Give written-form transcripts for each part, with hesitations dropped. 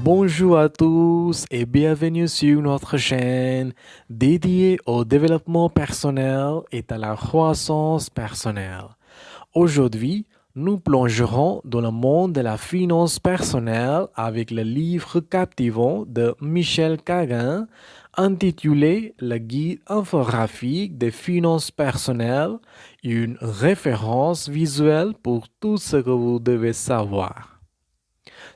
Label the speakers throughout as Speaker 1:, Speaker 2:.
Speaker 1: Bonjour à tous et bienvenue sur notre chaîne dédiée au développement personnel et à la croissance personnelle. Aujourd'hui, nous plongerons dans le monde de la finance personnelle avec le livre captivant de Michel Cagan intitulé Le guide infographique des finances personnelles, une référence visuelle pour tout ce que vous devez savoir.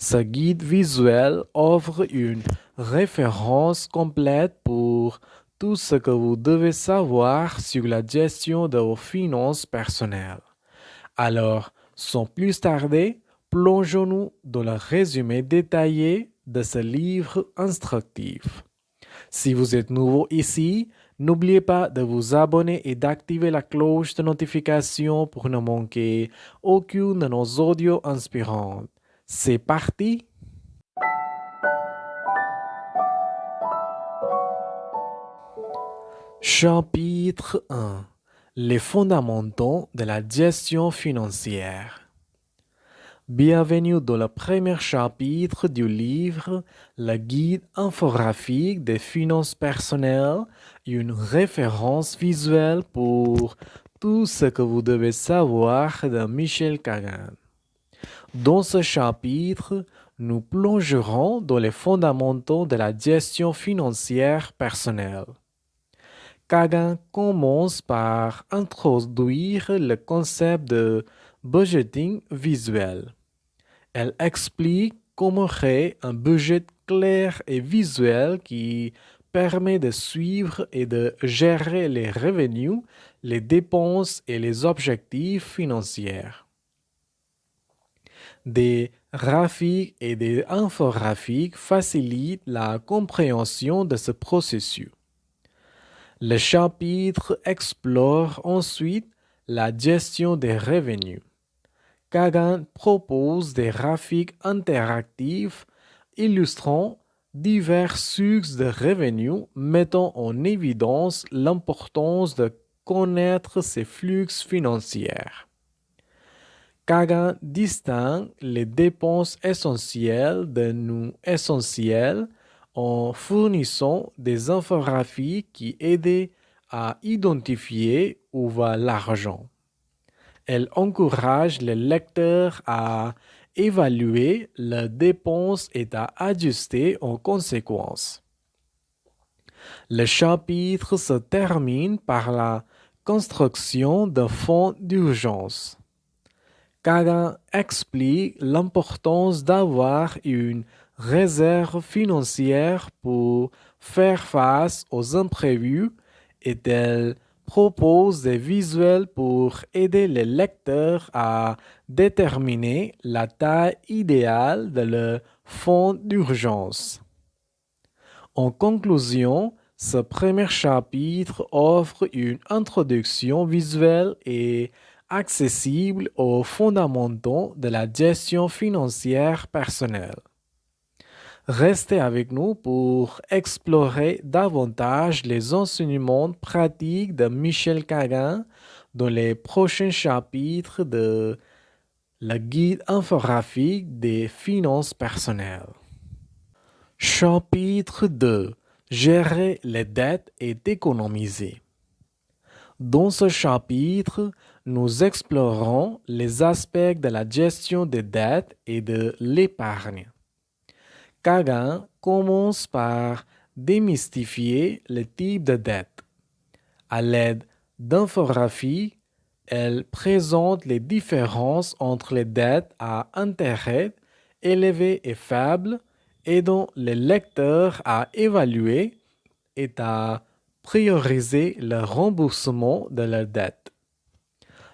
Speaker 1: Ce guide visuel offre une référence complète pour tout ce que vous devez savoir sur la gestion de vos finances personnelles. Alors, sans plus tarder, plongeons-nous dans le résumé détaillé de ce livre instructif. Si vous êtes nouveau ici, n'oubliez pas de vous abonner et d'activer la cloche de notification pour ne manquer aucune de nos audios inspirantes. C'est parti! Chapitre 1. Les fondamentaux de la gestion financière. Bienvenue dans le premier chapitre du livre Le guide infographique des finances personnelles, une référence visuelle pour tout ce que vous devez savoir de Michel Cagan. Dans ce chapitre, nous plongerons dans les fondamentaux de la gestion financière personnelle. Kagan commence par introduire le concept de budgeting visuel. Elle explique comment créer un budget clair et visuel qui permet de suivre et de gérer les revenus, les dépenses et les objectifs financiers. Des graphiques et des infographiques facilitent la compréhension de ce processus. Le chapitre explore ensuite la gestion des revenus. Kagan propose des graphiques interactifs illustrant divers sources de revenus, mettant en évidence l'importance de connaître ces flux financiers. Kagan distingue les dépenses essentielles de non essentielles en fournissant des infographies qui aident à identifier où va l'argent. Elle encourage les lecteurs à évaluer leurs dépenses et à ajuster en conséquence. Le chapitre se termine par la construction d'un fonds d'urgence. Kagan explique l'importance d'avoir une réserve financière pour faire face aux imprévus et elle propose des visuels pour aider les lecteurs à déterminer la taille idéale de leur fonds d'urgence. En conclusion, ce premier chapitre offre une introduction visuelle et accessible aux fondamentaux de la gestion financière personnelle. Restez avec nous pour explorer davantage les enseignements pratiques de Michel Cagan dans les prochains chapitres de la guide infographique des finances personnelles. Chapitre 2. Gérer les dettes et économiser. Dans ce chapitre, nous explorons les aspects de la gestion des dettes et de l'épargne. Kagan commence par démystifier le type de dette. À l'aide d'infographies, elle présente les différences entre les dettes à intérêt élevé et faible, aidant les lecteurs à évaluer et à prioriser le remboursement de leurs dettes.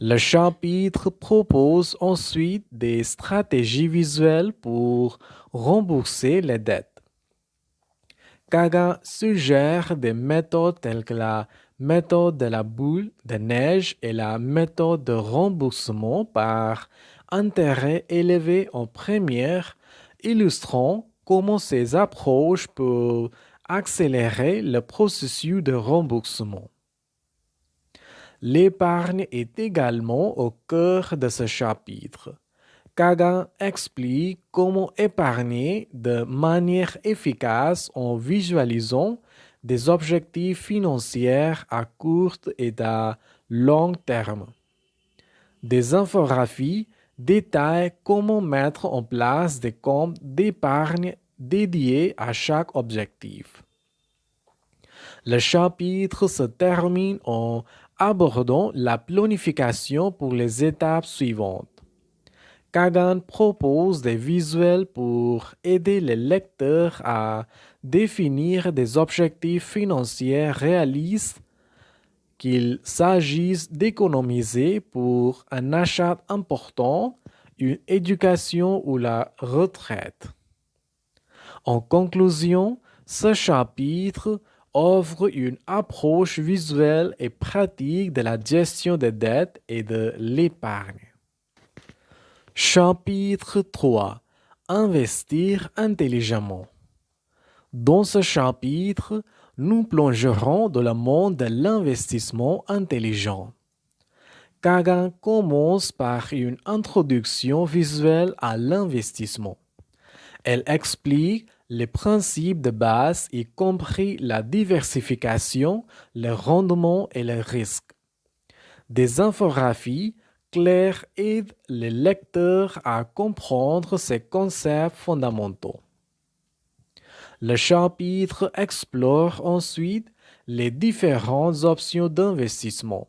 Speaker 1: Le chapitre propose ensuite des stratégies visuelles pour rembourser les dettes. Kagan suggère des méthodes telles que la méthode de la boule de neige et la méthode de remboursement par intérêt élevé en première, illustrant comment ces approches peuvent accélérer le processus de remboursement. L'épargne est également au cœur de ce chapitre. Kagan explique comment épargner de manière efficace en visualisant des objectifs financiers à court et à long terme. Des infographies détaillent comment mettre en place des comptes d'épargne dédiés à chaque objectif. Le chapitre se termine en abordant la planification pour les étapes suivantes. Kagan propose des visuels pour aider les lecteurs à définir des objectifs financiers réalistes qu'il s'agisse d'économiser pour un achat important, une éducation ou la retraite. En conclusion, ce chapitre offre une approche visuelle et pratique de la gestion des dettes et de l'épargne. Chapitre 3. Investir intelligemment. Dans ce chapitre, nous plongerons dans le monde de l'investissement intelligent. Kagan commence par une introduction visuelle à l'investissement. Elle explique les principes de base, y compris la diversification, le rendement et le risque. Des infographies claires aident les lecteurs à comprendre ces concepts fondamentaux. Le chapitre explore ensuite les différentes options d'investissement.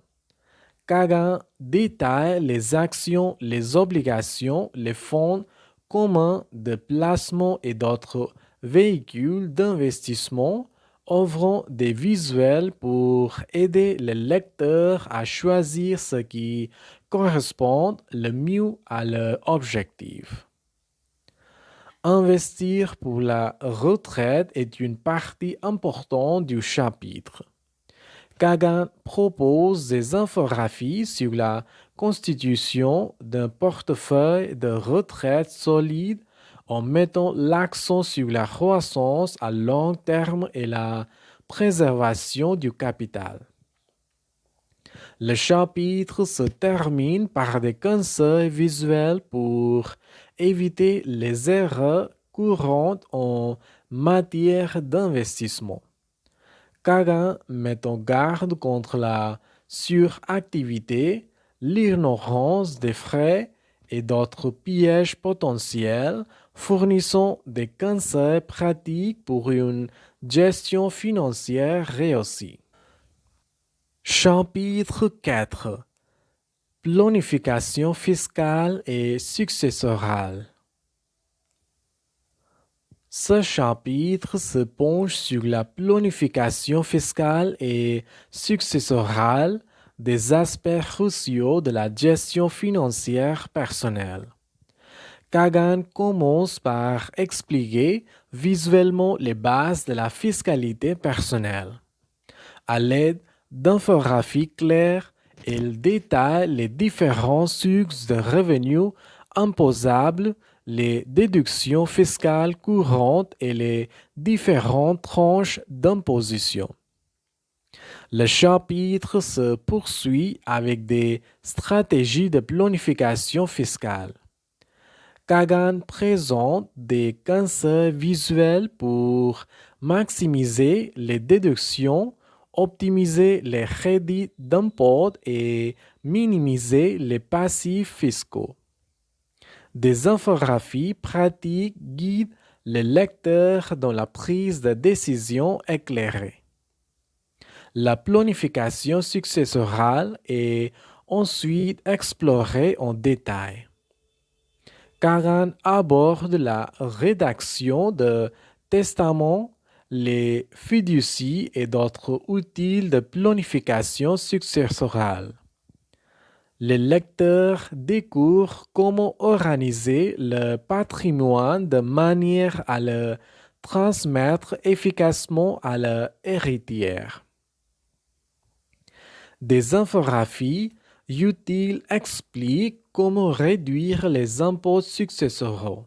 Speaker 1: Kagan détaille les actions, les obligations, les fonds communs de placement et d'autres véhicules d'investissement, offrant des visuels pour aider les lecteurs à choisir ce qui correspond le mieux à leur objectif. Investir pour la retraite est une partie importante du chapitre. Kagan propose des infographies sur la constitution d'un portefeuille de retraite solide en mettant l'accent sur la croissance à long terme et la préservation du capital. Le chapitre se termine par des conseils visuels pour éviter les erreurs courantes en matière d'investissement. Kagan met en garde contre la suractivité, l'ignorance des frais et d'autres pièges potentiels, fournissant des conseils pratiques pour une gestion financière réussie. Chapitre 4. Planification fiscale et successorale. Ce chapitre se penche sur la planification fiscale et successorale, des aspects cruciaux de la gestion financière personnelle. Kagan commence par expliquer visuellement les bases de la fiscalité personnelle. À l'aide d'infographies claires, il détaille les différentes sources de revenus imposables, les déductions fiscales courantes et les différentes tranches d'imposition. Le chapitre se poursuit avec des stratégies de planification fiscale. Kagan présente des conseils visuels pour maximiser les déductions, optimiser les crédits d'impôt et minimiser les passifs fiscaux. Des infographies pratiques guident les lecteurs dans la prise de décision éclairée. La planification successorale est ensuite explorée en détail. Kagan aborde la rédaction de testaments, les fiducies et d'autres outils de planification successorale. Les lecteurs découvrent comment organiser le patrimoine de manière à le transmettre efficacement à leur héritière. Des infographies utiles expliquent comment réduire les impôts successoraux.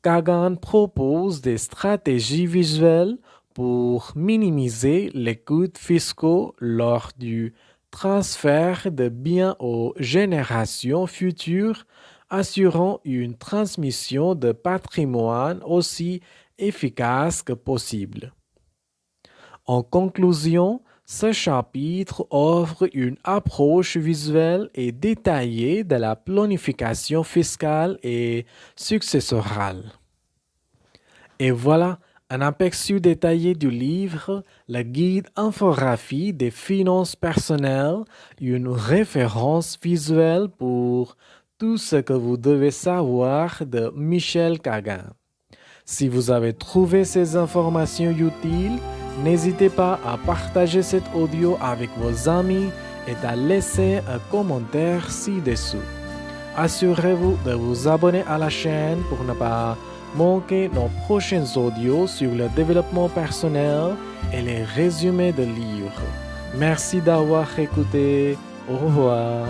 Speaker 1: Kagan propose des stratégies visuelles pour minimiser les coûts fiscaux lors du transfert de biens aux générations futures assurant une transmission de patrimoine aussi efficace que possible. En conclusion, ce chapitre offre une approche visuelle et détaillée de la planification fiscale et successorale. Et voilà un aperçu détaillé du livre, le guide infographie des finances personnelles, une référence visuelle pour tout ce que vous devez savoir de Michel Kagan. Si vous avez trouvé ces informations utiles, n'hésitez pas à partager cet audio avec vos amis et à laisser un commentaire ci-dessous. Assurez-vous de vous abonner à la chaîne pour ne pas manquer nos prochains audios sur le développement personnel et les résumés de livres. Merci d'avoir écouté. Au revoir.